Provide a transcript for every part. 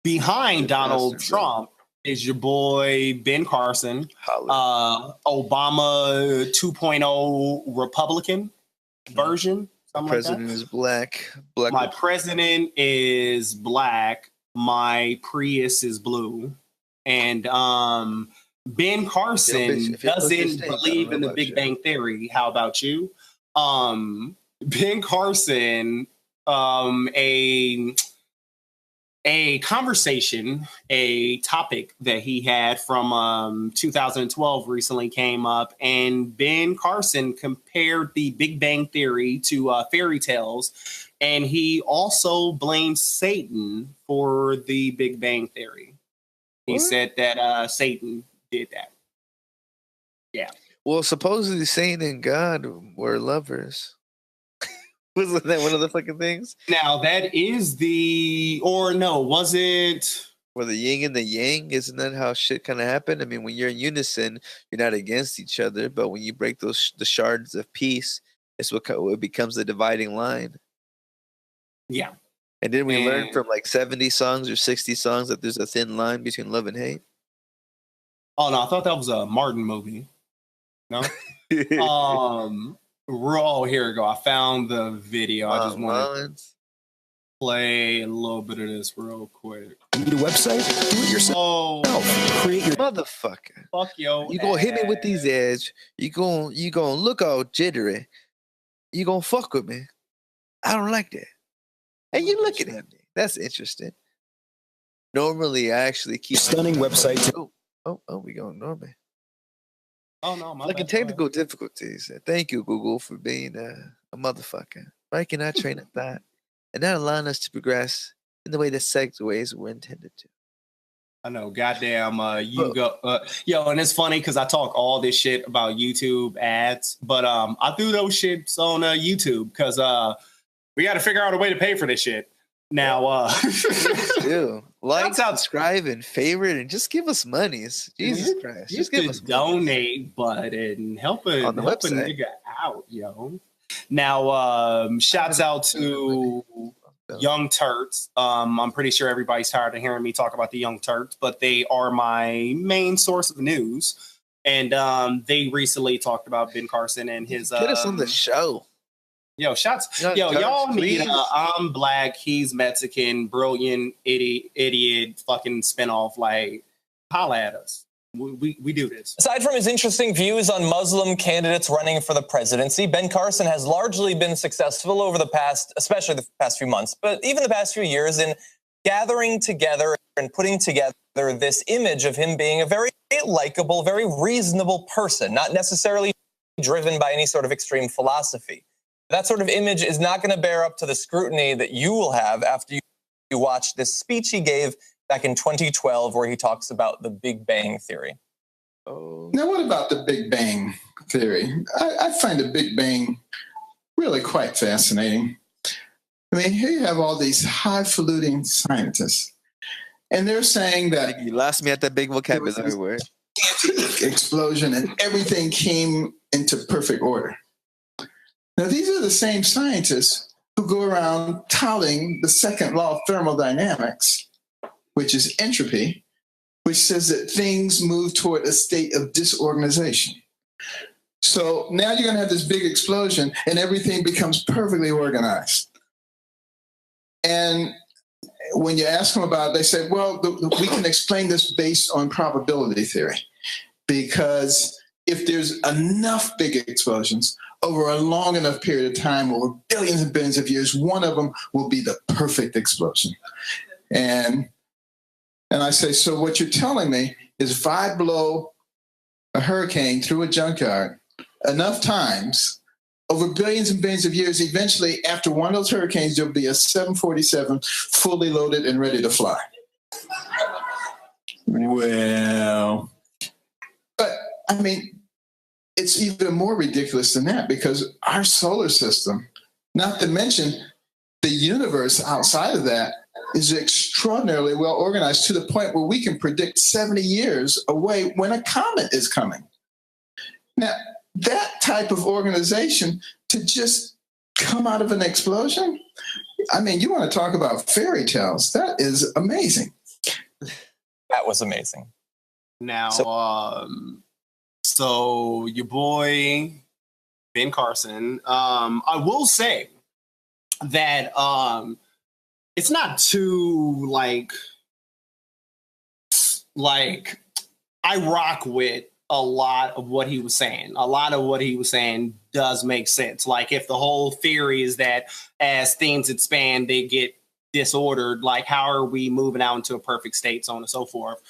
Behind Donald Trump is your boy Ben Carson, Obama 2.0 Republican version. My president is black. My president is black. My Prius is blue. And Ben Carson doesn't believe in the Big Bang Theory. How about you? Ben Carson, a conversation, a topic that he had from 2012 recently came up, and Ben Carson compared the Big Bang Theory to fairy tales, and he also blamed Satan for the Big Bang Theory. He said that Satan did that. Yeah. Well, supposedly Satan and God were lovers. Wasn't that one of the fucking things? Now that is was it? Or the yin and the yang? Isn't that how shit kind of happened? I mean, when you're in unison, you're not against each other, but when you break the shards of peace, it's what becomes the dividing line. Yeah. And didn't we learn from like 70 songs or 60 songs that there's a thin line between love and hate? Oh no, I thought that was a Martin movie. No. Here we go. I found the video. I just want to play a little bit of this real quick. You need a website? Do it yourself. Create your motherfucker. Fuck yo. You gonna hit me with these ads. You gonna look all jittery. You gonna fuck with me. I don't like that. And you looking at me. That's interesting. Normally, I actually keep stunning website. We gonna ignore me. Oh no, my Like technical difficulties. Thank you, Google, for being a motherfucker. Why can I train a thought and not allowing us to progress in the way that segues were intended to? I know, goddamn, yo, and it's funny because I talk all this shit about YouTube ads, but I do those shits on YouTube because we got to figure out a way to pay for this shit. Now, like, subscribe, and favorite, and just give us monies. Jesus Christ, just give us donate button, help a nigga out, yo. Now, shouts out to Young Turks. I'm pretty sure everybody's tired of hearing me talk about the Young Turks, but they are my main source of news. And they recently talked about Ben Carson and his. Get us on the show. Yo, y'all need I'm black, he's Mexican, brilliant, idiot, fucking spinoff. Like, holla at us. We do this. Aside from his interesting views on Muslim candidates running for the presidency, Ben Carson has largely been successful over the past, especially the past few months, but even the past few years, in gathering together and putting together this image of him being a very likable, very reasonable person, not necessarily driven by any sort of extreme philosophy. That sort of image is not going to bear up to the scrutiny that you will have after you watch this speech he gave back in 2012 where he talks about the Big Bang Theory. Now, what about the Big Bang Theory? I find the Big Bang really quite fascinating. I mean, here you have all these highfalutin scientists, and they're saying that... You lost me at that big vocabulary word. Explosion, and everything came into perfect order. Now, these are the same scientists who go around touting the second law of thermodynamics, which is entropy, which says that things move toward a state of disorganization. So now you're going to have this big explosion and everything becomes perfectly organized. And when you ask them about it, they say, well, we can explain this based on probability theory, because if there's enough big explosions over a long enough period of time, over billions and billions of years, one of them will be the perfect explosion. And I say, so what you're telling me is if I blow a hurricane through a junkyard enough times, over billions and billions of years, eventually after one of those hurricanes, there'll be a 747 fully loaded and ready to fly. Well, but I mean, it's even more ridiculous than that, because our solar system, not to mention the universe outside of that, is extraordinarily well organized to the point where we can predict 70 years away when a comet is coming. Now, that type of organization to just come out of an explosion, I mean, you want to talk about fairy tales. That is amazing. That was amazing. Now, so your boy Ben Carson, I will say that it's not too like I rock with a lot of what he was saying. A lot of what he was saying does make sense. Like if the whole theory is that as things expand, they get disordered, like how are we moving out into a perfect state, so on and so forth.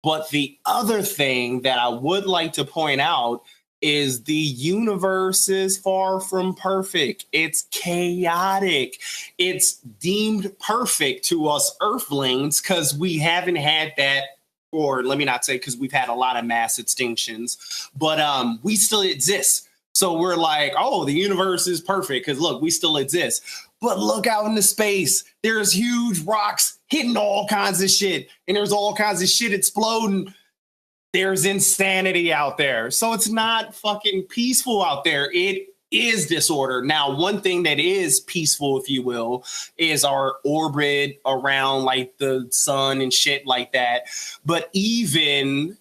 But the other thing that I would like to point out is the universe is far from perfect. It's chaotic. It's deemed perfect to us Earthlings because we haven't had that, or let me not say because we've had a lot of mass extinctions, but we still exist. So we're like, oh, the universe is perfect because look, we still exist. But look out into space. There's huge rocks hitting all kinds of shit, and there's all kinds of shit exploding. There's insanity out there. So it's not fucking peaceful out there. It is disorder. Now, one thing that is peaceful, if you will, is our orbit around like the sun and shit like that. But even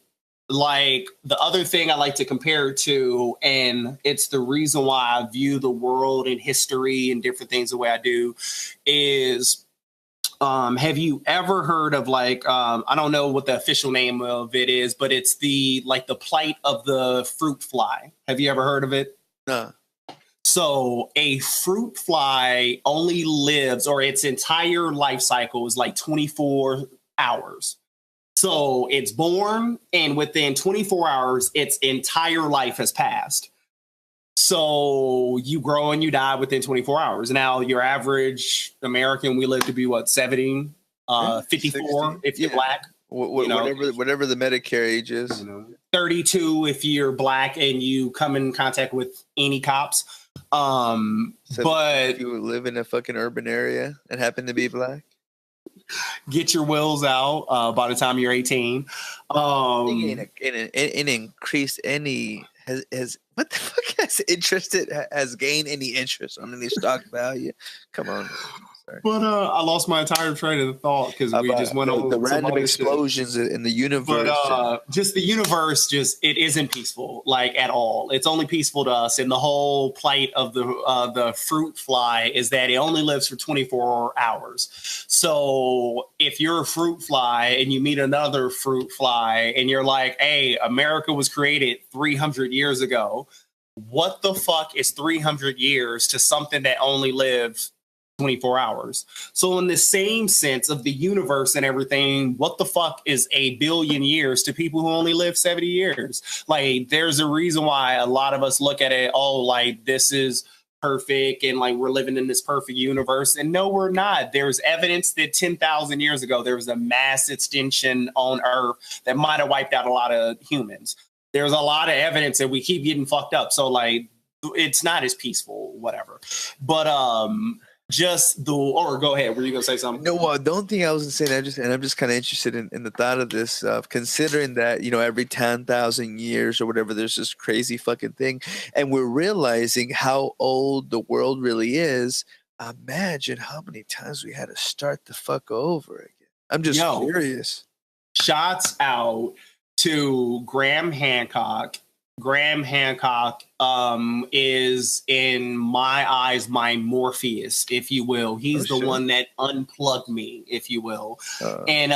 like the other thing I like to compare it to, and it's the reason why I view the world and history and different things the way I do, is have you ever heard of like I don't know what the official name of it is, but it's the like the plight of the fruit fly. Have you ever heard of it? No. So a fruit fly only lives, or its entire life cycle is like 24 hours. So it's born, and within 24 hours, its entire life has passed. So you grow and you die within 24 hours. Now, your average American, we live to be what, 70, 54 60, if you're black. Whatever the Medicare age is. 32 if you're black and you come in contact with any cops. So but if you live in a fucking urban area and happen to be black, get your wills out by the time you're 18. It increased any has what the fuck has gained any interest on any stock value? Come on. Sorry. But I lost my entire train of thought because we just went over the random explosions in the universe. But just the universe, it isn't peaceful like at all. It's only peaceful to us. And the whole plight of the fruit fly is that it only lives for 24 hours. So if you're a fruit fly and you meet another fruit fly and you're like, hey, America was created 300 years ago. What the fuck is 300 years to something that only lives 24 hours? So in the same sense of the universe and everything, what the fuck is a billion years to people who only live 70 years? Like, there's a reason why a lot of us look at it, oh, like this is perfect and like we're living in this perfect universe. And no, we're not. There's evidence that 10,000 years ago, there was a mass extinction on Earth that might have wiped out a lot of humans. There's a lot of evidence that we keep getting fucked up. So like, it's not as peaceful, whatever. But go ahead. Were you gonna say something? No, don't think I was gonna say that. I'm just kind of interested in the thought of this, considering that every 10,000 years or whatever, there's this crazy fucking thing, and we're realizing how old the world really is. Imagine how many times we had to start the fuck over again. I'm just curious. Shots out to Graham Hancock. Graham Hancock is, in my eyes, my Morpheus, if you will. He's the one that unplugged me, if you will. And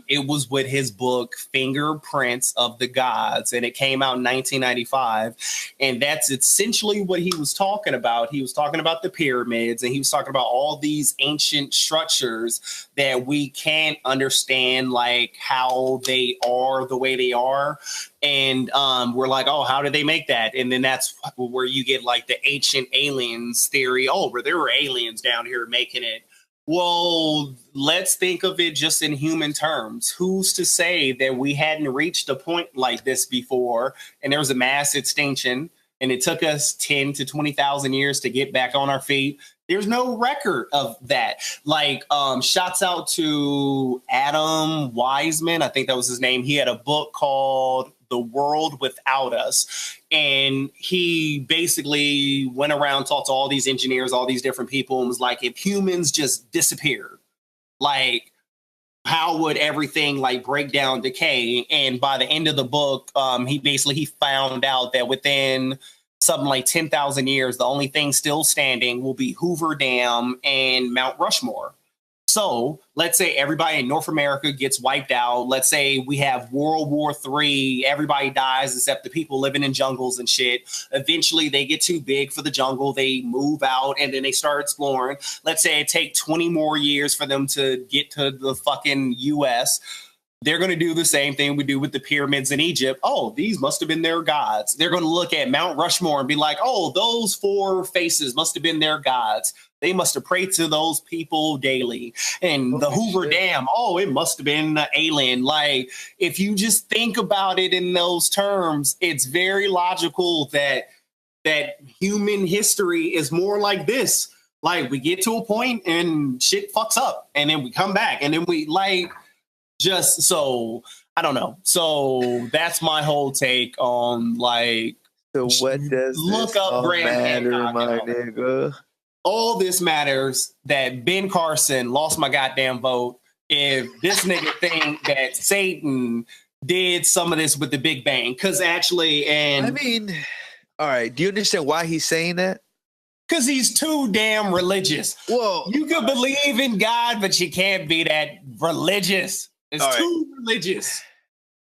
it was with his book, Fingerprints of the Gods. And it came out in 1995. And that's essentially what he was talking about. He was talking about the pyramids, and he was talking about all these ancient structures that we can't understand, like how they are the way they are. And we're like, oh, how did they make that? And then that's where you get like the ancient aliens theory. Oh, where there were aliens down here making it. Well, let's think of it just in human terms. Who's to say that we hadn't reached a point like this before and there was a mass extinction and it took us 10 to 20,000 years to get back on our feet? There's no record of that. Like, shouts out to Adam Wiseman. I think that was his name. He had a book called The World Without Us. And he basically went around, talked to all these engineers, all these different people, and was like, if humans just disappeared, like, how would everything like break down, decay? And by the end of the book, he found out that within something like 10,000 years, the only thing still standing will be Hoover Dam and Mount Rushmore. So let's say everybody in North America gets wiped out. Let's say we have World War III. Everybody dies except the people living in jungles and shit. Eventually, they get too big for the jungle. They move out and then they start exploring. Let's say it take 20 more years for them to get to the fucking U.S. They're going to do the same thing we do with the pyramids in Egypt. Oh, these must have been their gods. They're going to look at Mount Rushmore and be like, oh, those four faces must have been their gods. They must have prayed to those people daily. And the Hoover Dam, oh, it must have been an alien. Like, if you just think about it in those terms, it's very logical that human history is more like this. Like, we get to a point and shit fucks up, and then we come back, and then we like just so I don't know. So that's my whole take on like. So what does look this up all Graham matter, Hancock, my nigga? All this matters that Ben Carson lost my goddamn vote. If this nigga think that Satan did some of this with the Big Bang, because actually, and I mean, all right. Do you understand why he's saying that? Because he's too damn religious. Well, You could believe in God, but you can't be that religious. It's all right. too religious.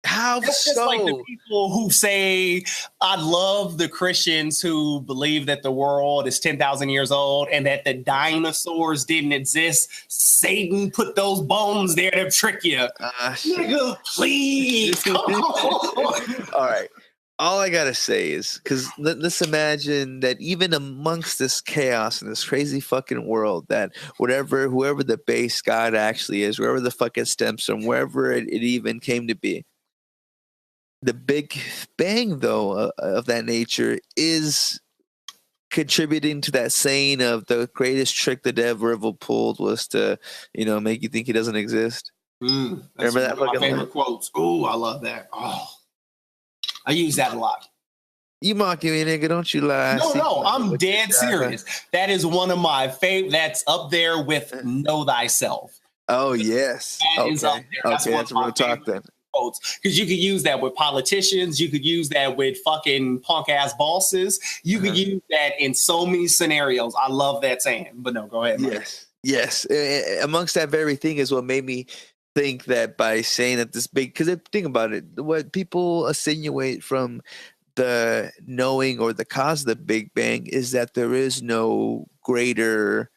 How That's just so? like the people who say, I love the Christians who believe that the world is 10,000 years old and that the dinosaurs didn't exist. Satan put those bones there to trick you. Nigga, please. Come on. All right. All I gotta say is, because let's imagine that even amongst this chaos and this crazy fucking world, that whoever the base God actually is, wherever the fuck it stems from, wherever it even came to be, the Big Bang, though, of that nature is contributing to that saying of the greatest trick the devil ever pulled was to, make you think he doesn't exist. That's Remember that one of my fucking favorite quotes. Ooh, I love that. Oh, I use that a lot. You mocking me, nigga? Don't you lie? No, I'm dead serious. That is one of my favorite. That's up there with "Know Thyself." Oh yes. That is up there. That's okay, one that's of my real talk favorite then. quotes, because you could use that with politicians. You could use that with fucking punk ass bosses. You could use that in so many scenarios. I love that saying. But no, go ahead. Mike. Yes. Amongst that very thing is what made me think that by saying that this big, because think about it, what people insinuate from the knowing or the cause of the Big Bang is that there is no greater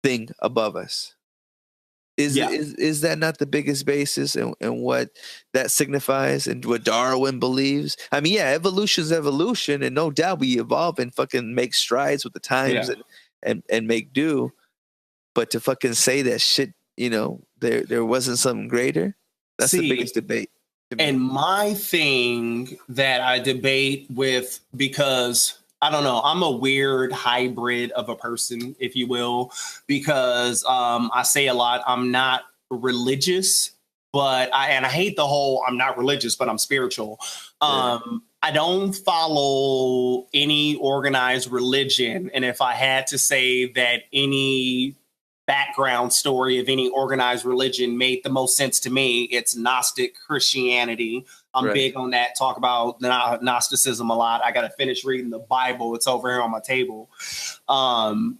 thing above us. Is that not the biggest basis and what that signifies and what Darwin believes? I mean, yeah, evolution is evolution, and no doubt we evolve and fucking make strides with the times and make do. But to fucking say that shit, there wasn't something greater, that's the biggest debate. And my thing that I debate with, because I don't know, I'm a weird hybrid of a person, if you will, because I say a lot, I'm not religious, but I hate the whole I'm not religious, but I'm spiritual. I don't follow any organized religion. And if I had to say that any background story of any organized religion made the most sense to me, it's Gnostic Christianity. I'm big on that. Talk about Gnosticism a lot. I got to finish reading the Bible. It's over here on my table. The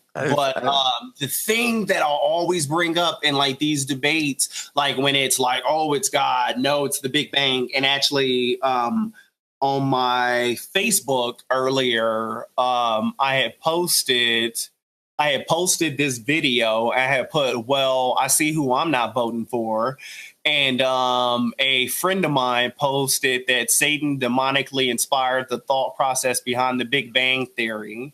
thing that I'll always bring up in like these debates, like when it's like, oh, it's God, no, it's the Big Bang. And actually, on my Facebook earlier, I had posted this video. I had put, well, I see who I'm not voting for. And a friend of mine posted that Satan demonically inspired the thought process behind the Big Bang Theory.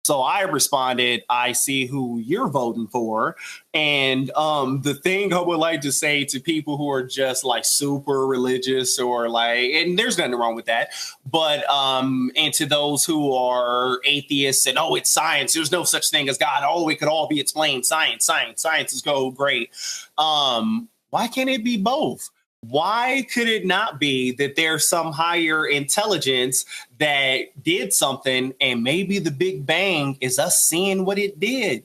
So I responded, I see who you're voting for. And the thing I would like to say to people who are just like super religious or like, and there's nothing wrong with that, but and to those who are atheists and, oh, it's science, there's no such thing as God. Oh, it could all be explained. Science is go great. Why can't it be both? Why could it not be that there's some higher intelligence that did something and maybe the Big Bang is us seeing what it did?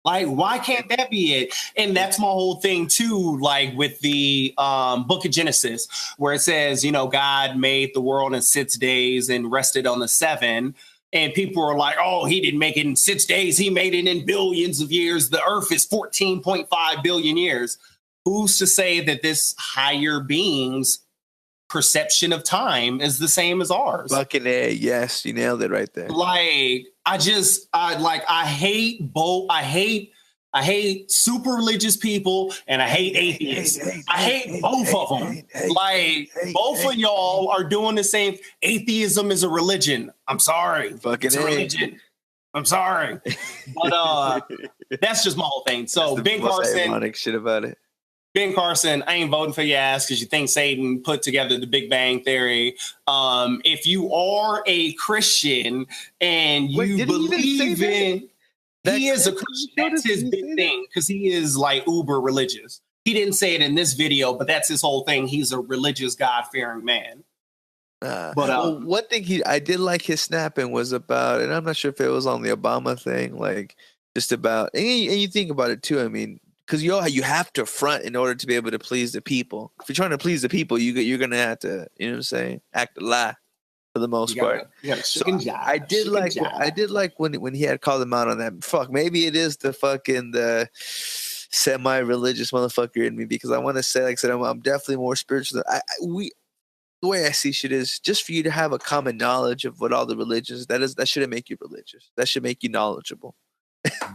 Like, why can't that be it? And that's my whole thing too, like with the book of Genesis, where it says, God made the world in 6 days and rested on the 7. And people are like, oh, he didn't make it in 6 days. He made it in billions of years. The earth is 14.5 billion years. Who's to say that this higher being's perception of time is the same as ours? Fucking A, yes, you nailed it right there. Like, I hate both. I hate super religious people and I hate atheists. I hate both of them. Both of y'all are doing the same. Atheism is a religion. I'm sorry. Fucking it's a religion. I'm sorry. But that's just my whole thing. So Ben Carson, ironic shit about it. Ben Carson, I ain't voting for your ass because you think Satan put together the Big Bang Theory. If you are a Christian and you believe in, he is a Christian. That's his big thing because he is like uber religious. He didn't say it in this video, but that's his whole thing. He's a religious, God-fearing man. One thing I did like his snapping was about, and I'm not sure if it was on the Obama thing, like just about, and you think about it too. I mean, because you have to front in order to be able to please the people. If you're trying to please the people, you're gonna have to, you know what I'm saying, act a lie for the most part. I did like when he had called him out on that. Fuck, maybe it is the semi-religious motherfucker in me, because I want to say, like I said, I'm definitely more spiritual. The way I see shit is just for you to have a common knowledge of what all the religions, that shouldn't make you religious. That should make you knowledgeable.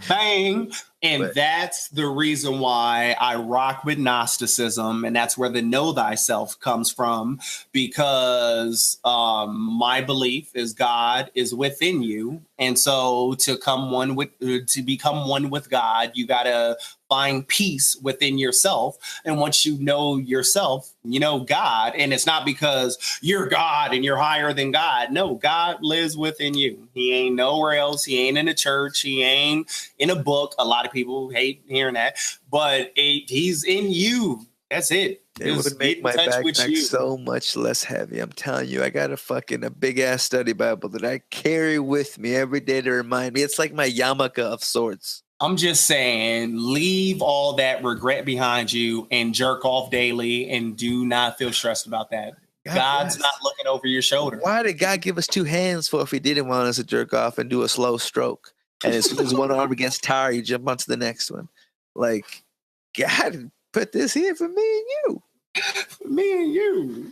Bang. And that's the reason why I rock with Gnosticism. And that's where the know thyself comes from, because my belief is God is within you. And so to become one with God, you got to find peace within yourself. And once you know yourself, you know God. And it's not because you're God and you're higher than God. No, God lives within you. He ain't nowhere else. He ain't in a church. He ain't in a book. A lot of people hate hearing that, but he's in you. That's it. It would make my backpack so much less heavy. I'm telling you, I got a big ass study Bible that I carry with me every day to remind me. It's like my yarmulke of sorts. I'm just saying, leave all that regret behind you and jerk off daily, and do not feel stressed about that. God's not looking over your shoulder. Why did God give us 2 hands for if he didn't want us to jerk off and do a slow stroke? And as soon as one arm gets tired, you jump onto the next one. Like, God put this here for me and you. For me and you.